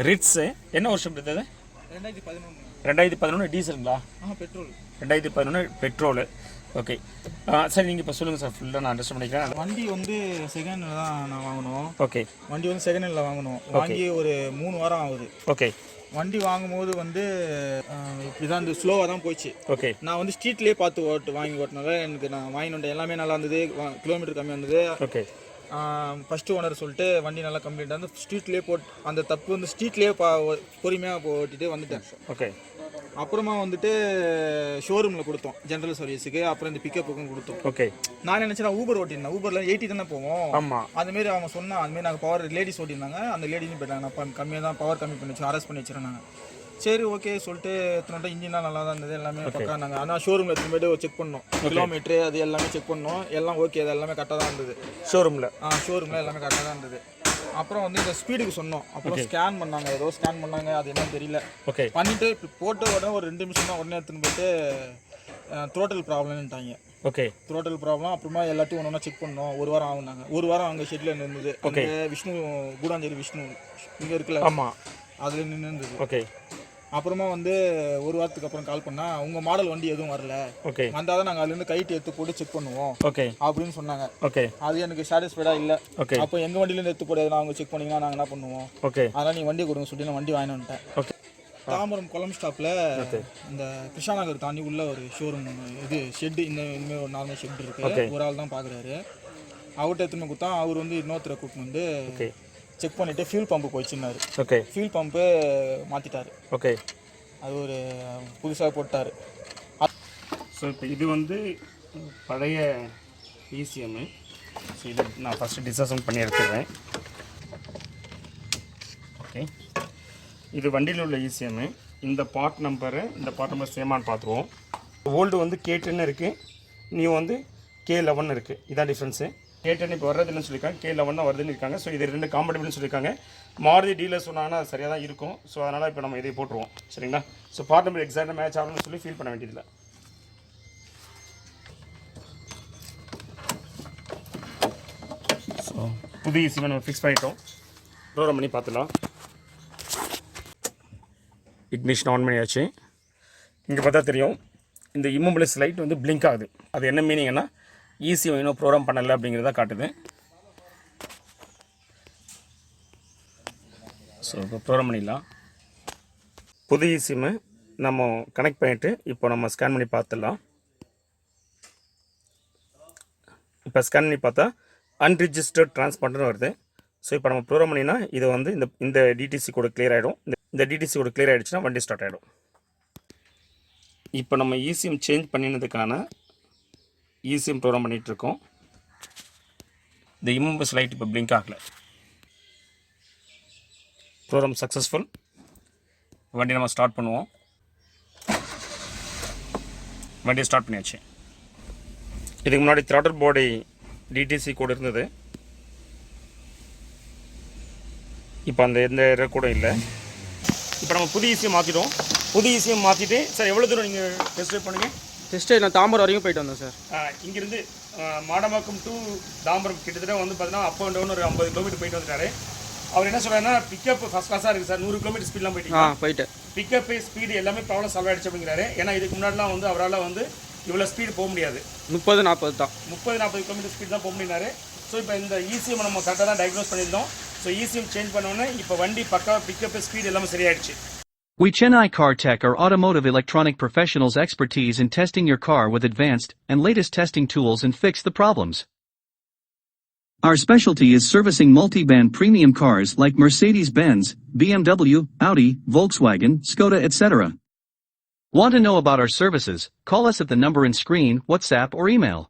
Ritz என்ன வருஷம் இருந்தது? 2011 டீசலுங்களா? பெட்ரோல். 2011 பெட்ரோலு. ஓகே சரி, நீங்கள் இப்போ சொல்லுங்கள் சார், ஃபுல்லாக நான் அண்டர்ஸ்டாண்ட் பண்ணிக்கிறேன். வண்டி வந்து செகண்ட் ஹேண்டில் தான் நான் வாங்கினோம். ஓகே. வண்டி வந்து செகண்ட் ஹேண்டில் வாங்கினோம். வாங்கி ஒரு 3 வாரம் ஆகுது. ஓகே. வண்டி வாங்கும்போது வந்து இப்படி தான் இந்த ஸ்லோவாக தான் போயிடுச்சு. ஓகே. நான் வந்து ஸ்ட்ரீட்லேயே பார்த்து வாங்கி ஓட்டினால எனக்கு நான் வாங்கினோம் எல்லாமே நல்லா இருந்தது, கிலோமீட்டர் கம்மியாக இருந்தது. ஓகே. ஃபஸ்ட்டு ஓனர் சொல்லிட்டு வண்டி நல்லா கம்ப்ளீட்டாக வந்து ஸ்ட்ரீட்லேயே அந்த தப்பு வந்து ஸ்ட்ரீட்லேயே பொறுமையாக ஓட்டிட்டு வந்துட்டேன். ஓகே. அப்புறமா வந்துட்டு ஷோரூமில் கொடுத்தோம், ஜென்ரல் சர்வீஸுக்கு. அப்புறம் இந்த பிக்கப்புக்கும் கொடுத்தோம். ஓகே. நான் நினச்சேன் ஊபர் ஓட்டிருந்தேன். ஊபரில் 80 தானே போவோம். ஆமாம். அதுமாரி அவங்க சொன்னால் அதுமாரி நாங்கள் பவர் லேடிஸ் ஓட்டியிருந்தாங்க. அந்த லேடிஸும் போயிட்டாங்க. நான் கம்மியாக தான் பவர் கம்மி பண்ணி வச்சு அரெஸ்ட் பண்ணி வச்சுருந்தாங்க. சரி ஓகே சொல்லிட்டு எத்தனை இன்ஜின்லாம் நல்லா தான் இருந்தது, எல்லாமே பக்கா. நாங்கள் ஆனால் ஷோரூமில் எடுத்து போய்ட்டு செக் பண்ணோம், கிலோமீட்ரு அது எல்லாமே செக் பண்ணோம். எல்லாம் ஓகே, அது எல்லாமே கரெக்டாக தான் இருந்தது ஷோரூமில். ஷோரூமில் எல்லாமே கரெக்டாக தான் இருந்தது. அப்புறம் வந்து இந்த ஸ்பீடுக்கு சொன்னோம். அப்புறம் ஸ்கேன் பண்ணாங்க, ஏதோ ஸ்கேன் பண்ணாங்க, அது என்னன்னு தெரியல. ஓகே. பண்ணிவிட்டு போட்ட உடனே ஒரு 2 நிமிஷம் தான், உடனே எடுத்துன்னு போயிட்டு த்ரோட்டல் ப்ராப்ளம்ட்டாங்க. ஓகே. Throttle problem. அப்புறமா எல்லாத்தையும் ஒன்று ஒன்றா செக் பண்ணோம். 1 வாரம் ஆகுனாங்க. 1 வாரம் அங்கே ஷெட்டில் இருந்தது. ஓகே. விஷ்ணு கூடாஞ்சேரி விஷ்ணு இங்கே இருக்குல்ல, ஆமாம், அதில் நின்று இருந்தது. ஓகே. அப்புறமா வந்து 1 வாரத்துக்கு அப்புறம் கால் பண்ணால் உங்கள் மாடல் வண்டி எதுவும் வரல, ஓகே, வந்தால் தான் நாங்கள் அதுலேருந்து கைட்டு எடுத்து போட்டு செக் பண்ணுவோம், ஓகே அப்படின்னு சொன்னாங்க. ஓகே. அது எனக்கு சாட்டிஸ்ஃபைடாக இல்லை. ஓகே. அப்போ எங்கள் வண்டியிலேருந்து எடுத்து போட்டு அவங்க செக் பண்ணிங்கன்னா நாங்கள் என்ன பண்ணுவோம்? ஓகே. அதனால் நீ வண்டி கொடுங்க சொல்லி நான் வண்டி வாங்கிட்டு வந்துட்டேன். ஓகே. தாம்பரம் கொலம் ஸ்டாப்பில் இந்த கிருஷ்ணா நகர் தாண்டி உள்ள ஒரு ஷோரூம், இது ஷெட்டு, இந்தமாதிரி ஒரு நார்மல் ஷெட் இருக்குது. ஒரு ஆள் தான் பார்க்குறாரு. அவர்கிட்ட எடுத்துன்னு கொடுத்தா அவர் வந்து இன்னொருத்தரை கூப்பிட்டு வந்து செக் பண்ணிவிட்டு ஃபியூல் பம்பு போயிடுச்சுன்னாரு. ஓகே. ஃபியூல் பம்பு மாற்றிட்டார். ஓகே. அது ஒரு புதுசாக போட்டார். ஸோ இப்போ இது வந்து பழைய இசிஎம்மு. ஸோ இதை நான் ஃபஸ்ட்டு டிஸ்அசம்பிள் பண்ணி எடுத்துடுறேன். ஓகே. இது வண்டியில் உள்ள இசிஎம்மு. இந்த பார்ட் நம்பர் சேமான்னு பார்த்துருவோம். ஓல்டு வந்து K10 இருக்குது, நியூ வந்து K11 இருக்குது. இதான் டிஃப்ரென்ஸு. K10 இப்போ வர்றதுன்னு சொல்லியிருக்காங்க, K11 தான் வருதுன்னு இருக்காங்க. ஸோ இது 2 காம்பேட்டிபிள்னு சொல்லியிருக்காங்க. மாருதி டீலர் சொன்னாங்கன்னா அது சரியாக தான் இருக்கும். ஸோ அதனால் இப்போ நம்ம இதை போட்டுருவோம், சரிங்களா? ஸோ பார்ட் நம்பர் எக்ஸாக்டாக மேட்ச் ஆகணும்னு சொல்லி ஃபீல் பண்ண வேண்டியதில்லை. ஸோ புது ஈஸியாக நம்ம ஃபிக்ஸ் பண்ணிட்டோம். ப்ரோக்ராம் பண்ணி பார்த்துலாம். இக்னிஷன் ஆன் பண்ணியாச்சு. இங்கே பார்த்தா தெரியும், இந்த இம்மோபிலைஸ் லைட் வந்து பிளிங்க் ஆகுது. அது என்ன மீனிங்னா ஈஸி இன்னும் ப்ரோக்ராம் பண்ணலை அப்படிங்கிறத காட்டுது. ஸோ இப்போ ப்ரோக்ராம் பண்ணிடலாம். புது ஈஸிமை நம்ம கனெக்ட் பண்ணிவிட்டு இப்போ நம்ம ஸ்கேன் பண்ணி பார்த்துடலாம். இப்போ ஸ்கேன் பண்ணி பார்த்தா அன்ரிஜிஸ்டர்ட் டிரான்ஸ்பாண்டர்னு வருது. ஸோ இப்போ நம்ம ப்ரோக்ராம் பண்ணினா இது வந்து இந்த டிடிசி கோடு கிளியர் ஆகிடும். இந்த டிடிசி கோடு கிளியர் ஆகிடுச்சுன்னா வண்டி ஸ்டார்ட் ஆகிடும். இப்போ நம்ம ஈஸிஎம் சேஞ்ச் பண்ணினதுக்கான ஈஸிஎம் ப்ரோக்ராம் பண்ணிகிட்ருக்கோம். இந்த இம்மோபிலைஸ் லைட் இப்போ பிளிங்க் ஆகலை. Program successful. வண்டி நம்ம ஸ்டார்ட் பண்ணுவோம். வண்டியை ஸ்டார்ட் பண்ணியாச்சு. இதுக்கு முன்னாடி த்ராட்டல் பாடி டிடிசி கோடு இருந்தது. இப்போ அந்த எந்த எரர் கூட இல்லை. இப்போ நம்ம புது ஈஸியம் மாற்றிட்டோம். புது ஈஸியம் மாற்றிட்டு சார் எவ்வளோ தூரம் நீங்கள் டெஸ்ட் ட்ரைவ் பண்ணுங்கள்? டெஸ்ட் நான் தாம்பரம் வரைக்கும் போயிட்டு வந்தேன் சார். இங்கேருந்து மாடம்பாக்கம் டு தாம்பரம் கிட்டத்தட்ட வந்து பார்த்தீங்கன்னா அப் அண்ட் டவுன் ஒரு 50 கிலோமீட்டர் போயிட்டு வந்துட்டாரு. அவர் என்ன சொல்கிறாருன்னா பிக்கப் ஃபஸ்ட் கிளாஸாக இருக்குது சார், 100 கிலோமீட்டர் ஸ்பீட்லாம் போயிட்டு பிக்கப் ஸ்பீடு எல்லாமே ப்ராப்ளம் சால்வ் ஆகிடுச்சு அப்படிங்கிறாரு. ஏன்னா இதுக்கு முன்னாடிலாம் வந்து அவரால் வந்து இவ்வளோ ஸ்பீடு போக முடியாது. 30-40 தான், 30-40 கிலோமீட்டர் ஸ்பீட் தான் போக முடியினாரு. ஸோ இப்போ இந்த ஈஸிஎம் நம்ம கரெக்டாக தான் டயக்னோஸ் பண்ணியிருந்தோம். ஸோ ஈஸிஎம் சேஞ்ச் பண்ணோன்னே இப்போ வண்டி பக்காவாக பிக்கப் ஸ்பீடு எல்லாமே சரியாயிடுச்சு. We CHENNAI CAR-TECH are automotive electronic professionals expertise in testing your car with advanced and latest testing tools and fix the problems. Our specialty is servicing multi-band premium cars like Mercedes-Benz, BMW, Audi, Volkswagen, Skoda etc. Want to know about our services? Call us at the number in screen, WhatsApp or email.